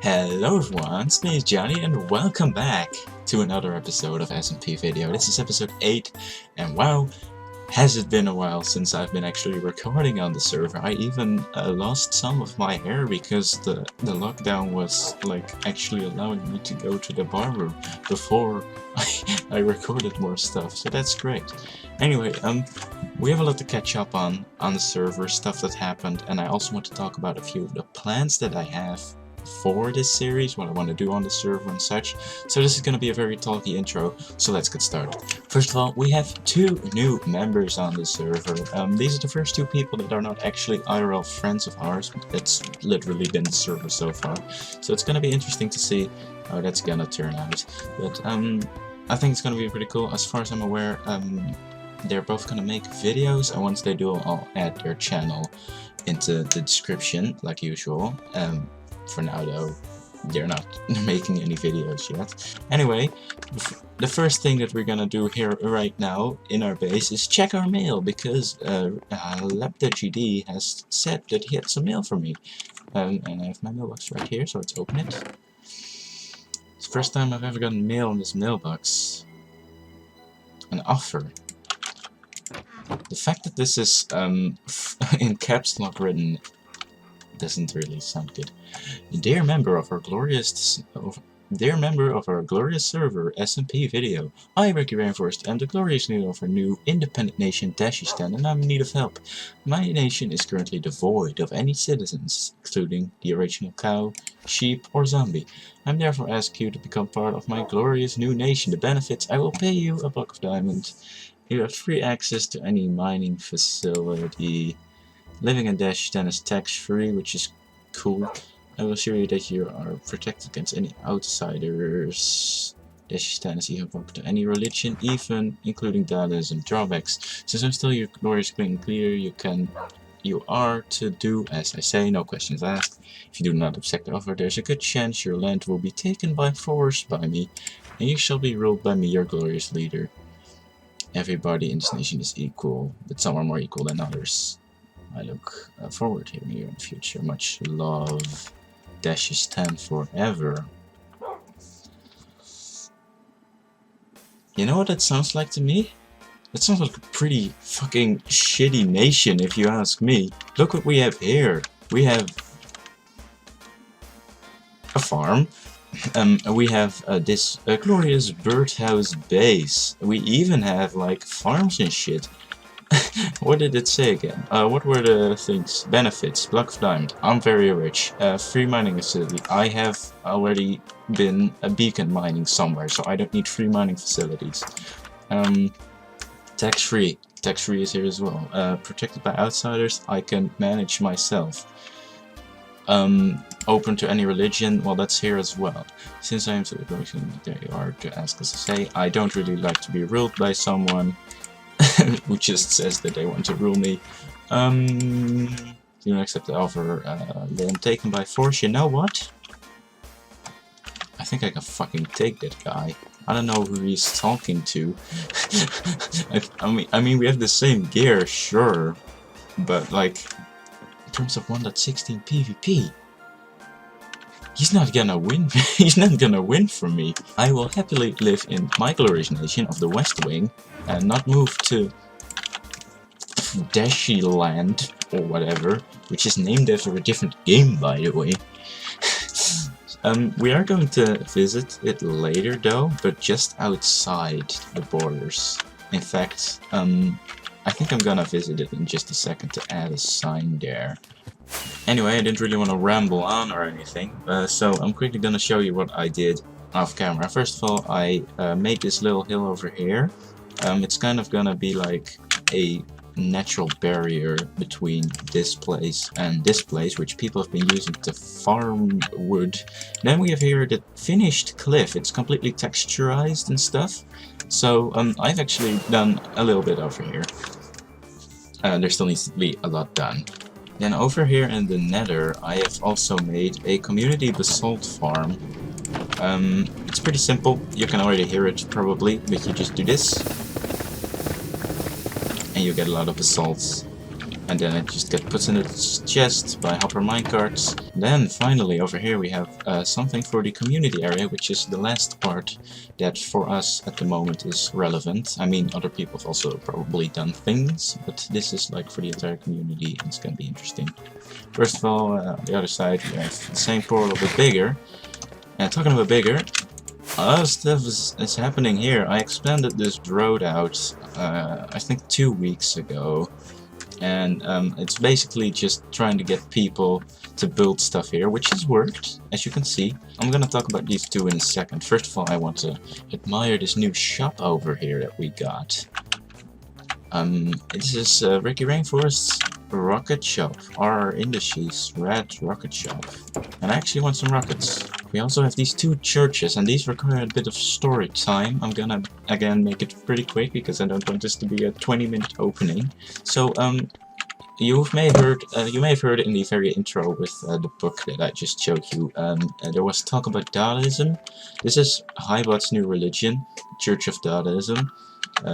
Hello everyone, it's me Johnny and welcome back to another episode of SMPVideo. This is episode 8 and wow, has it been a while since I've been actually recording on the server. I even lost some of my hair because the lockdown was like actually allowing me to go to the barber before I recorded more stuff, so that's great. Anyway, we have a lot to catch up on the server, stuff that happened, and I also want to talk about a few of the plans that I have for this series, what I want to do on the server and such. So this is going to be a very talky intro, so let's get started. First of all, we have 2 new members on the server. These are the first 2 people that are not actually IRL friends of ours. That's literally been the server so far. So it's going to be interesting to see how that's going to turn out. But I think it's going to be pretty cool. As far as I'm aware, they're both going to make videos, and once they do, I'll add their channel into the description like usual. For now though, they're not making any videos yet. Anyway, the first thing that we're gonna do here right now in our base is check our mail, because LapdaGD has said that he had some mail for me. And I have my mailbox right here, so let's open it. It's the first time I've ever gotten mail in this mailbox. An offer. The fact that this is in caps lock written doesn't really sound good. Dear member of our glorious server, SMPVideo, I Ricky Reinforced am the glorious leader of our new independent nation Dashistan, and I'm in need of help. My nation is currently devoid of any citizens, including the original cow, sheep, or zombie. I'm therefore asking you to become part of my glorious new nation. The benefits: I will pay you a block of diamond. You have free access to any mining facility. Living in Dashistan is tax-free, which is cool. I will assure you that you are protected against any outsiders. Dashistan is even open to any religion, even including Dalis and drawbacks. Since I'm still your glorious clean and clear, you are to do as I say, no questions asked. If you do not accept the offer, there's a good chance your land will be taken by force by me, and you shall be ruled by me, your glorious leader. Everybody in this nation is equal, but some are more equal than others. I look forward to hearing you in the future. Much love. Dashistan forever. You know what that sounds like to me? That sounds like a pretty fucking shitty nation, if you ask me. Look what we have here. We have a farm. We have this glorious birdhouse base. We even have like farms and shit. What did it say again? What were the things? Benefits. Block of diamond. I'm very rich. Free mining facility. I have already been a beacon mining somewhere, so I don't need free mining facilities. Tax-free. Tax-free is here as well. Protected by outsiders. I can manage myself. Open to any religion. Well, that's here as well. Since I am so there you are to ask us to say. I don't really like to be ruled by someone who just says that they want to rule me. Do not accept the offer, then taken by force. You know what? I think I can fucking take that guy. I don't know who he's talking to. I mean, we have the same gear, sure, but like, in terms of 1.16 PvP, he's not gonna win. He's not gonna win for me. I will happily live in my glorious nation of the West Wing and not move to Dashiland or whatever, which is named after a different game, by the way. We are going to visit it later though, but just outside the borders. In fact, I think I'm gonna visit it in just a second to add a sign there. Anyway, I didn't really want to ramble on or anything, so I'm quickly gonna show you what I did off camera. First of all, I made this little hill over here. It's kind of gonna be like a natural barrier between this place and this place, which people have been using to farm wood. Then we have here the finished cliff. It's completely texturized and stuff. So I've actually done a little bit over here. There still needs to be a lot done. Then over here in the nether, I have also made a community basalt farm. It's pretty simple. You can already hear it probably, but you just do this and you get a lot of basalts. and then it just gets put in its chest by hopper minecarts. Then finally over here we have something for the community area, which is the last part that for us at the moment is relevant. I mean, other people have also probably done things, but this is like for the entire community, and it's gonna be interesting. First of all, on the other side we have the same portal but bigger. And talking about bigger, a lot of stuff is happening here. I expanded this road out, I think 2 weeks ago, and it's basically just trying to get people to build stuff here, which has worked, as you can see. I'm gonna talk about these two in a second. First of all, I want to admire this new shop over here that we got. This is Ricky Rainforest's rocket shop, R Industries Red Rocket Shop, and I actually want some rockets. We also have these two churches, and these require a bit of story time. I'm gonna again make it pretty quick because I don't want this to be a 20-minute opening. So you may have heard in the very intro with the book that I just showed you. There was talk about Dadaism. This is Highbot's new religion, Church of Dadaism.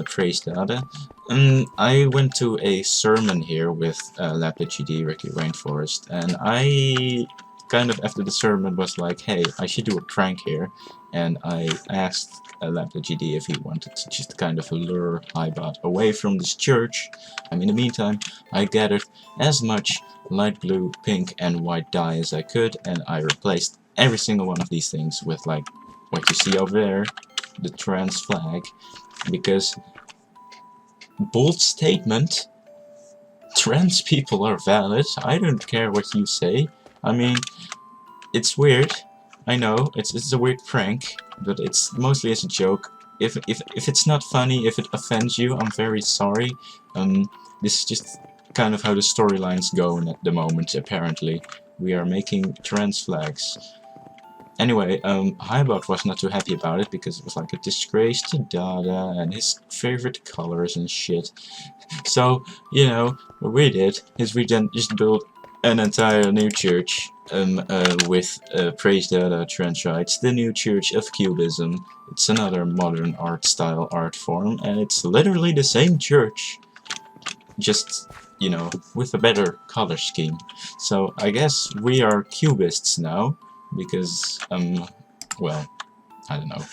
Praise Dada. I went to a sermon here with LapGD, Ricky Rainforest, and I kind of after the sermon was like, hey, I should do a prank here, and I asked LapGD if he wanted to just kind of lure Highbot away from this church. In the meantime, I gathered as much light blue, pink, and white dye as I could, and I replaced every single one of these things with like what you see over there, the trans flag, because bold statement, trans people are valid. I don't care what you say. I mean, it's weird. I know it's a weird prank, but it's mostly as a joke. If it's not funny, if it offends you, I'm very sorry. This is just kind of how the storyline's going at the moment. Apparently, we are making trans flags. Anyway, Highbot was not too happy about it because it was like a disgrace to Dada and his favorite colors and shit. So, you know, what we did is we then just built an entire new church with Praise Dada trans rights, the new church of Cubism. It's another modern art style art form, and it's literally the same church, just, you know, with a better color scheme. So I guess we are Cubists now. Because, well, I don't know.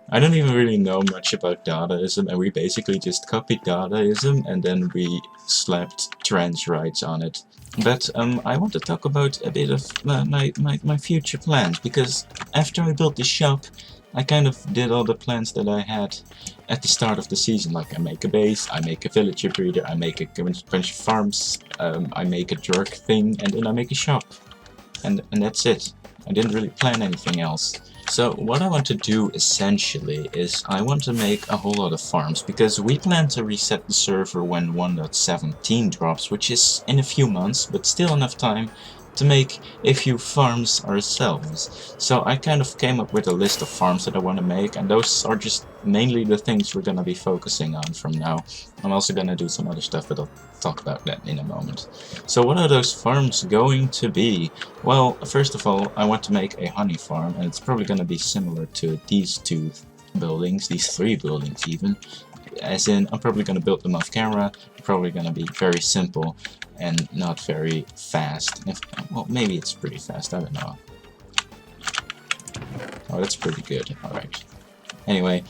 I don't even really know much about Dadaism, and we basically just copied Dadaism and then we slapped trans rights on it. But I want to talk about a bit of my future plans, because after I built the shop, I kind of did all the plans that I had at the start of the season. Like I make a base, I make a villager breeder, I make a bunch of farms, I make a drug thing, and then I make a shop. And that's it. I didn't really plan anything else. So what I want to do essentially is I want to make a whole lot of farms, because we plan to reset the server when 1.17 drops, which is in a few months, but still enough time to make a few farms ourselves. So I kind of came up with a list of farms that I want to make, and those are just mainly the things we're going to be focusing on from now. I'm also going to do some other stuff, but I'll talk about that in a moment. So what are those farms going to be? Well, first of all, I want to make a honey farm, and it's probably going to be similar to these two buildings, these three buildings even. As in, I'm probably going to build them off camera, probably going to be very simple and not very fast. Well, maybe it's pretty fast, I don't know. Oh, that's pretty good, alright. Anyway,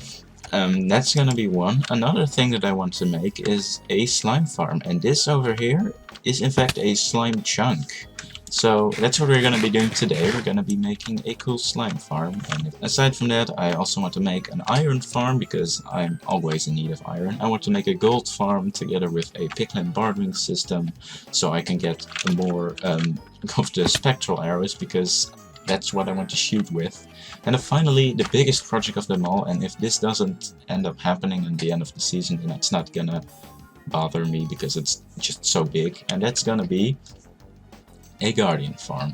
that's gonna be one. Another thing that I want to make is a slime farm, and this over here is in fact a slime chunk. So that's what we're gonna be doing today. We're gonna be making a cool slime farm, and aside from that, I also want to make an iron farm because I'm always in need of iron. I want to make a gold farm together with a piglin bartering system, so I can get more of the spectral arrows, because that's what I want to shoot with. And then finally, the biggest project of them all, and if this doesn't end up happening at the end of the season, then it's not gonna bother me because it's just so big, and that's gonna be a guardian farm.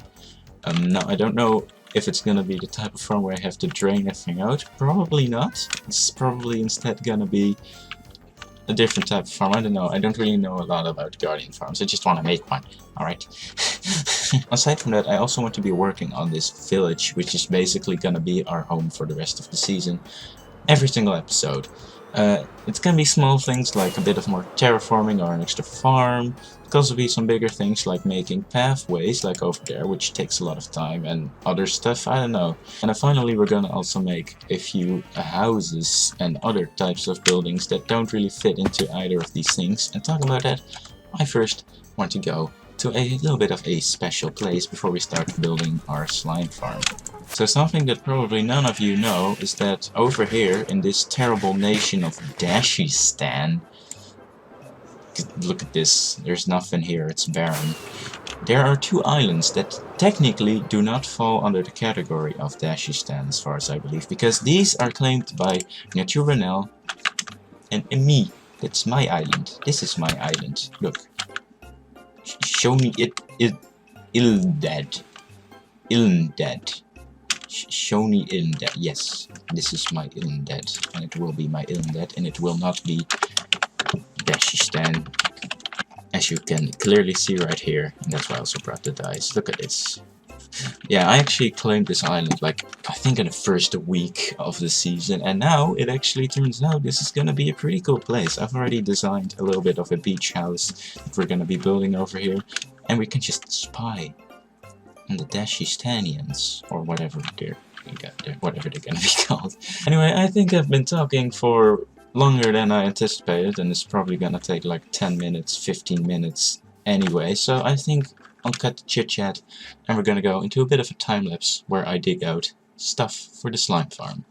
Now I don't know if it's gonna be the type of farm where I have to drain everything out. Probably not. It's probably instead gonna be a different type of farm. I don't know. I don't really know a lot about guardian farms. I just want to make one. Alright. Aside from that, I also want to be working on this village, which is basically gonna be our home for the rest of the season. Every single episode. It can be small things like a bit of more terraforming or an extra farm. It can also be some bigger things like making pathways, like over there, which takes a lot of time, and other stuff, I don't know. And then finally we're gonna also make a few houses and other types of buildings that don't really fit into either of these things. And talking about that, I first want to go to a little bit of a special place before we start building our slime farm. So something that probably none of you know is that over here in this terrible nation of Dashistan, look at this, there's nothing here, it's barren. There are two islands that technically do not fall under the category of Dashistan as far as I believe, because these are claimed by Naturenel and me. That's my island. This is my island. Look. Show me Ilndad. Ilndad. Show me Ilndad. Yes, this is my Ilndad, and it will be my Ilndad, and it will not be Dashistan, as you can clearly see right here. And that's why I also brought the dice. Look at this. Yeah, I actually claimed this island, like, I think in the first week of the season, and now it actually turns out this is gonna be a pretty cool place. I've already designed a little bit of a beach house that we're gonna be building over here, and we can just spy on the Dashistanians, or whatever they're gonna be called. Anyway, I think I've been talking for longer than I anticipated, and it's probably gonna take like 10 minutes, 15 minutes anyway, so I think I'll cut the chit chat and we're gonna go into a bit of a time lapse where I dig out stuff for the slime farm.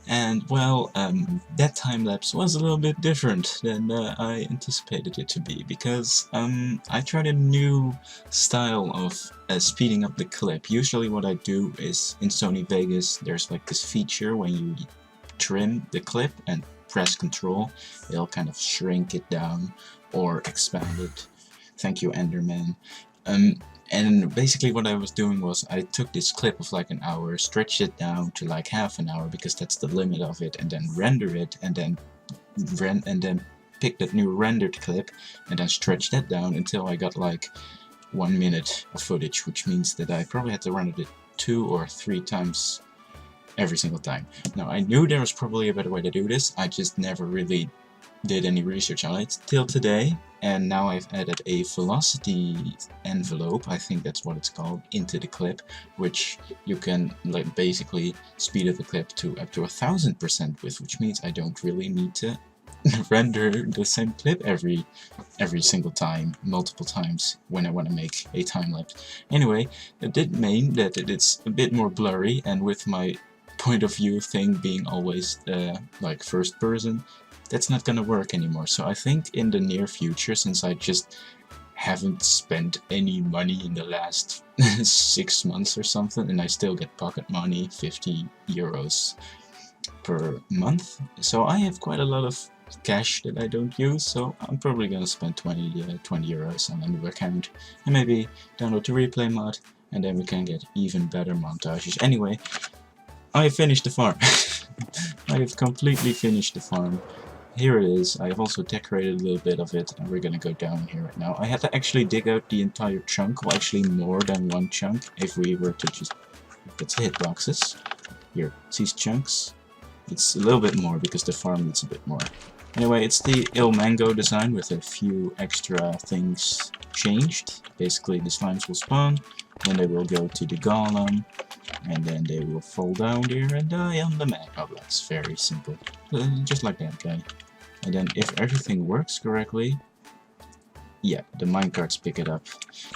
And well, that time lapse was a little bit different than I anticipated it to be, because I tried a new style of speeding up the clip. Usually what I do is, in Sony Vegas, there's like this feature when you trim the clip and press Control, it'll kind of shrink it down or expand it. Thank you, Enderman. And basically what I was doing was I took this clip of like an hour, stretched it down to like half an hour because that's the limit of it, and then render it, and then pick that new rendered clip and then stretch that down until I got like 1 minute of footage, which means that I probably had to render it 2 or 3 times every single time. Now I knew there was probably a better way to do this, I just never really did any research on it till today, and now I've added a velocity envelope, I think that's what it's called, into the clip, which you can like basically speed up the clip to up to 1000% with, which means I don't really need to render the same clip every single time, multiple times when I want to make a time lapse. Anyway, it did mean that it's a bit more blurry, and with my point of view thing being always like first person, that's not gonna work anymore. So I think in the near future, since I just haven't spent any money in the last 6 months or something, and I still get pocket money, 50 euros per month, so I have quite a lot of cash that I don't use, so I'm probably gonna spend 20 euros on a new account and maybe download the replay mod, and then we can get even better montages. Anyway, I finished the farm. I have completely finished the farm. here it is. I have also decorated a little bit of it, and we're gonna go down here right now. I had to actually dig out the entire chunk, well actually more than one chunk, if we were to just... Let's hit boxes. Here, these chunks. It's a little bit more because the farm needs a bit more. Anyway, it's the Il Mango design with a few extra things changed. Basically, the slimes will spawn, then they will go to the golem, and then they will fall down there and die on the map. Oh, that's very simple. Just like that guy. And then if everything works correctly, yeah, the minecarts pick it up.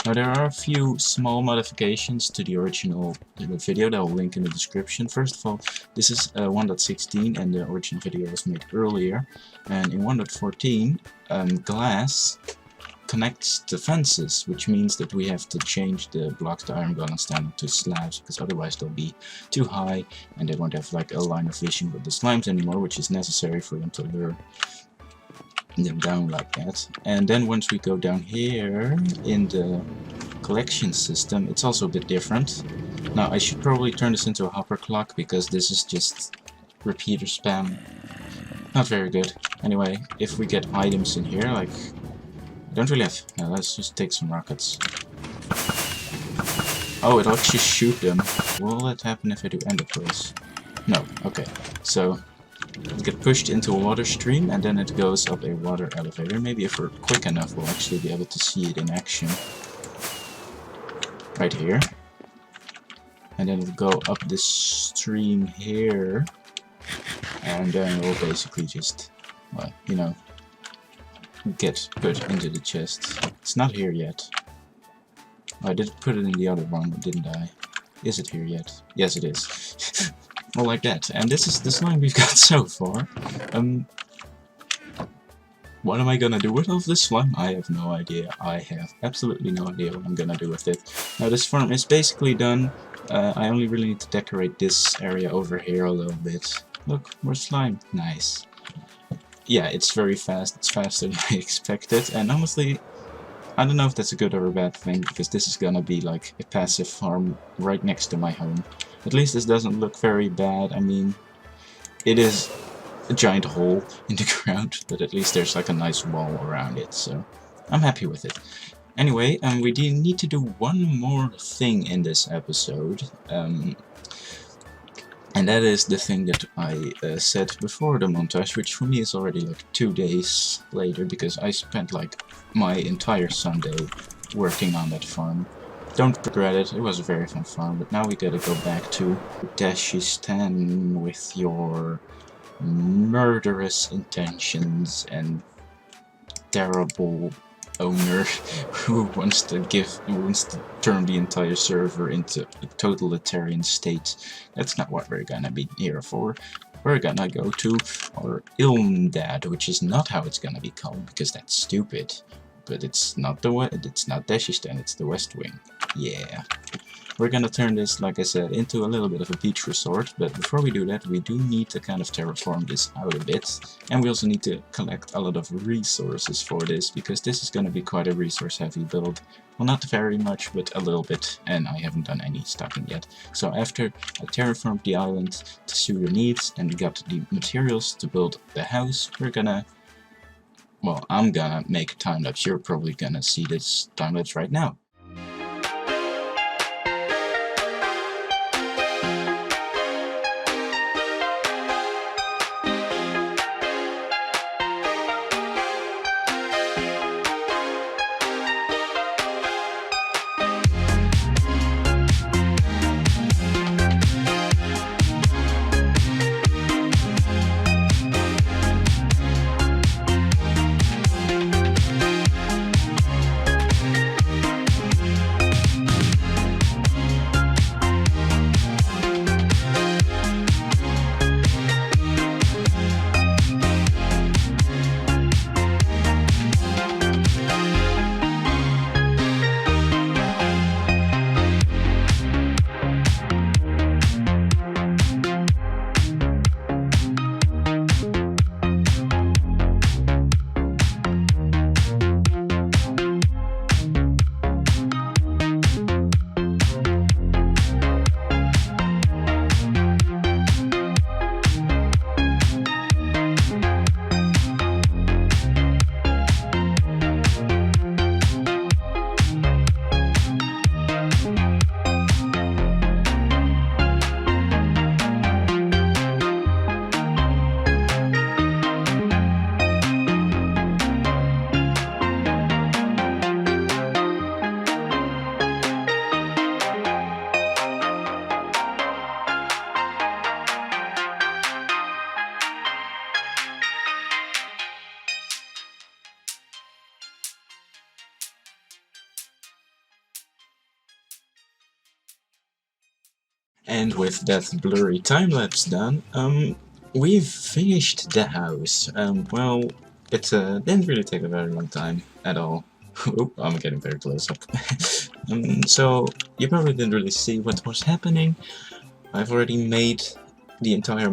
Now there are a few small modifications to the original video that I'll link in the description. First of all, this is 1.16 and the original video was made earlier. And in 1.14, glass connects to fences, which means that we have to change the blocks to iron golem standard to slabs, because otherwise they'll be too high and they won't have like a line of vision with the slimes anymore, which is necessary for them to lure them down like that. And then once we go down here in the collection system, it's also a bit different. Now I should probably turn this into a hopper clock, because this is just repeater spam. Not very good. Anyway, if we get items in here, like... I don't really have... No, let's just take some rockets. Oh, it'll actually shoot them. Will that happen if I do ender pearls? No, okay. So... we get pushed into a water stream, and then it goes up a water elevator. Maybe if we're quick enough, we'll actually be able to see it in action. Right here. And then it'll go up this stream here. And then we'll basically just, well, you know, get put into the chest. It's not here yet. I did put it in the other one, didn't I? Is it here yet? Yes, it is. Well, like that. And this is the slime we've got so far. What am I gonna do with all of this slime? I have no idea. I have absolutely no idea what I'm gonna do with it. Now, this farm is basically done. I only really need to decorate this area over here a little bit. Look, more slime. Nice. Yeah, it's very fast. It's faster than I expected. And honestly, I don't know if that's a good or a bad thing, because this is gonna be like a passive farm right next to my home. At least this doesn't look very bad. I mean, it is a giant hole in the ground, but at least there's like a nice wall around it, so I'm happy with it. Anyway, we do need to do one more thing in this episode, and that is the thing that I said before the montage, which for me is already like 2 days later, because I spent like my entire Sunday working on that farm. Don't regret it, it was a very fun farm, but now we gotta go back to Dashistan with your murderous intentions and terrible owner who wants to turn the entire server into a totalitarian state. That's not what we're gonna be here for. We're gonna go to our Ilmdad, which is not how it's gonna be called, because that's stupid. But it's not Dashistan, it's the West Wing. Yeah. We're gonna turn this, like I said, into a little bit of a beach resort, but before we do that, we do need to kind of terraform this out a bit, and we also need to collect a lot of resources for this, because this is gonna be quite a resource-heavy build. Well, not very much, but a little bit, and I haven't done any stocking yet. So after I terraformed the island to suit your needs, and got the materials to build the house, we're gonna... well, I'm gonna make a time-lapse. You're probably gonna see this time-lapse right now. And with that blurry time-lapse done, we've finished the house. Well, it didn't really take a very long time at all. Oop, I'm getting very close up. So, you probably didn't really see what was happening. I've already made the entire,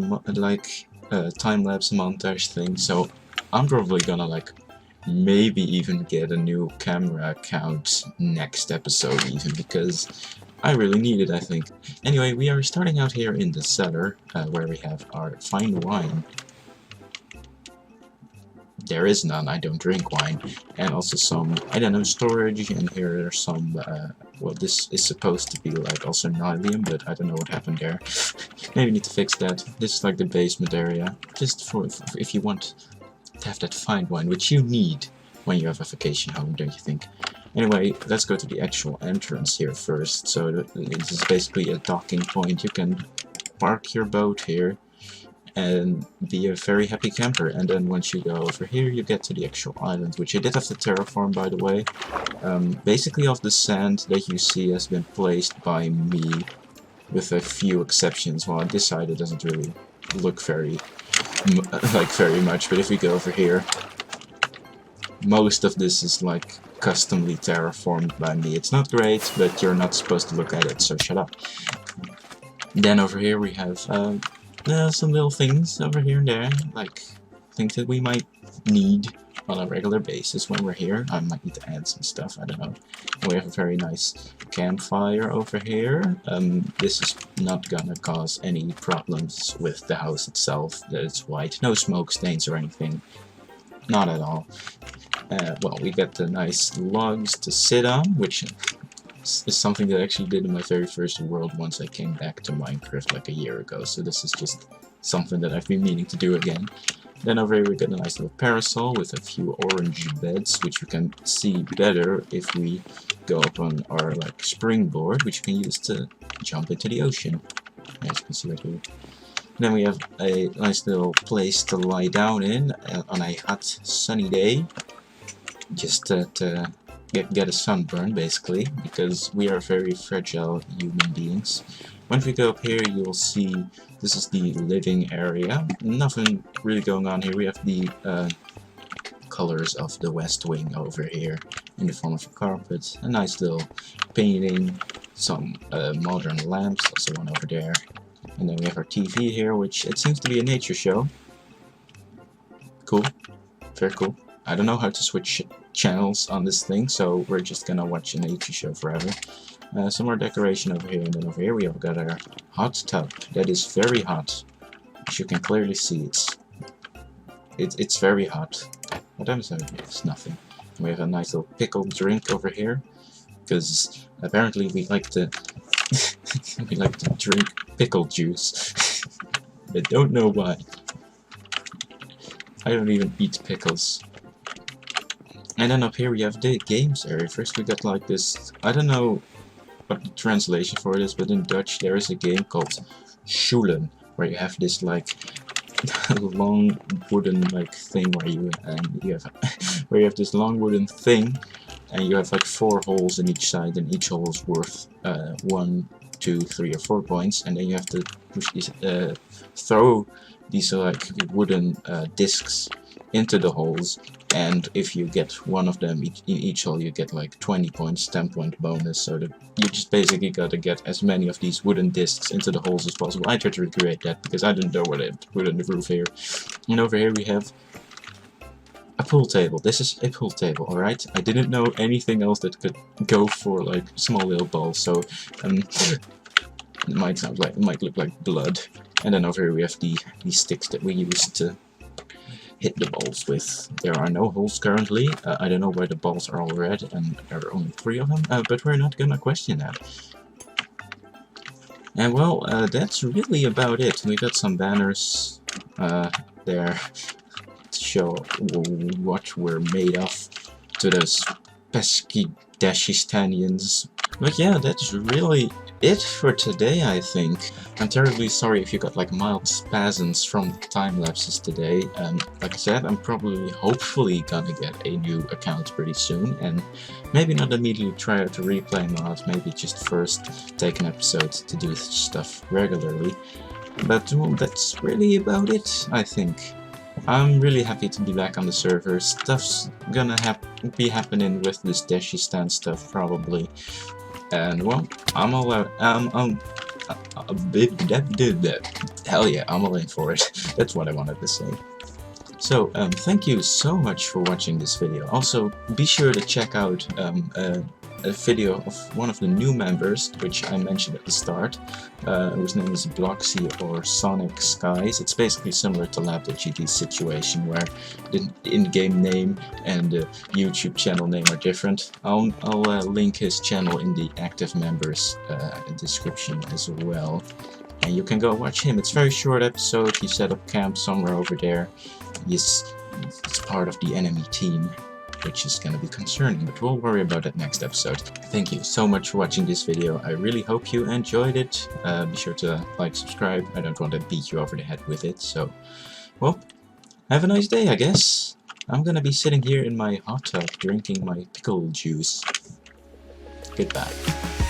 time-lapse montage thing, so I'm probably gonna, maybe even get a new camera account next episode even, because I really need it, I think. Anyway, we are starting out here in the cellar, where we have our fine wine. There is none, I don't drink wine. And also some, I don't know, storage, and here are some, well, this is supposed to be like also nylon, but I don't know what happened there. Maybe need to fix that. This is like the basement area, just for if you want to have that fine wine, which you need when you have a vacation home, don't you think? Anyway, let's go to the actual entrance here first. So this is basically a docking point. You can park your boat here and be a very happy camper. And then once you go over here, you get to the actual island, which I did have to terraform, by the way. Basically, all the sand that you see has been placed by me, with a few exceptions. Well, on this side, it doesn't really look very much, but if we go over here, most of this is like customly terraformed by me. It's not great, but you're not supposed to look at it, so shut up. Then over here we have some little things over here and there, like things that we might need on a regular basis when we're here. I might need to add some stuff, I don't know. And we have a very nice campfire over here. This is not gonna cause any problems with the house itself, that it's white. No smoke stains or anything. Not at all. Well, we got the nice logs to sit on, which is something that I actually did in my very first world once I came back to Minecraft like a year ago, so this is just something that I've been meaning to do again. Then over here we got a nice little parasol with a few orange beds, which you can see better if we go up on our springboard, which you can use to jump into the ocean, as you can see right here. Then we have a nice little place to lie down in on a hot sunny day, just to get a sunburn, basically, because we are very fragile human beings. Once we go up here, you'll see this is the living area. Nothing really going on here. We have the colors of the West Wing over here in the form of a carpet, a nice little painting, some modern lamps, also one over there. And then we have our TV here, which it seems to be a nature show. Cool. Very cool. I don't know how to switch channels on this thing, so we're just gonna watch a nature show forever. Some more decoration over here, and then over here we have got our hot tub that is very hot. As you can clearly see, it's very hot. What time is it? It's nothing. And we have a nice little pickled drink over here, because apparently we like to we like to drink pickle juice. I don't know why. I don't even eat pickles. And then up here we have the games area. First we got like this, I don't know what the translation for it is, but in Dutch there is a game called Schulen, where you have this long wooden thing where you have this long wooden thing, and you have 4 holes in each side, and each hole is worth 1, 2, 3, or 4 points, and then you have to push these, throw these wooden discs into the holes, and if you get one of them in each hole, you get 20 points, 10 point bonus, so that you just basically gotta get as many of these wooden discs into the holes as possible. I tried to recreate that because I didn't know what to put on the roof here. And over here we have a pool table. This is a pool table, alright? I didn't know anything else that could go for small little balls, so it might look like blood. And then over here we have these sticks that we use to hit the balls with. There are no holes currently. I don't know why the balls are all red and there are only 3 of them, but we're not gonna question that. And well, that's really about it. We got some banners there to show what we're made of to those pesky Dashistanians. But yeah, that's really it for today, I think. I'm terribly sorry if you got like mild spasms from the time lapses today. Like I said, I'm probably, hopefully, gonna get a new account pretty soon, and maybe not immediately try out the replay mod, maybe just first take an episode to do stuff regularly. But well, that's really about it, I think. I'm really happy to be back on the server. Stuff's gonna be happening with this Deshistan stuff probably. And well, I'm all out. Hell yeah, I'm all in for it. That's what I wanted to say. So, thank you so much for watching this video. Also, be sure to check out a video of one of the new members, which I mentioned at the start, whose name is Bloxy or Sonic Skies. It's basically similar to LabGT's situation, where the in-game name and the YouTube channel name are different. I'll link his channel in the active members description as well. And you can go watch him. It's a very short episode. He set up camp somewhere over there. He's part of the enemy team, which is going to be concerning, but we'll worry about it next episode. Thank you so much for watching this video. I really hope you enjoyed it. Be sure to like, subscribe. I don't want to beat you over the head with it, so, well, have a nice day, I guess. I'm gonna be sitting here in my hot tub drinking my pickle juice. Goodbye.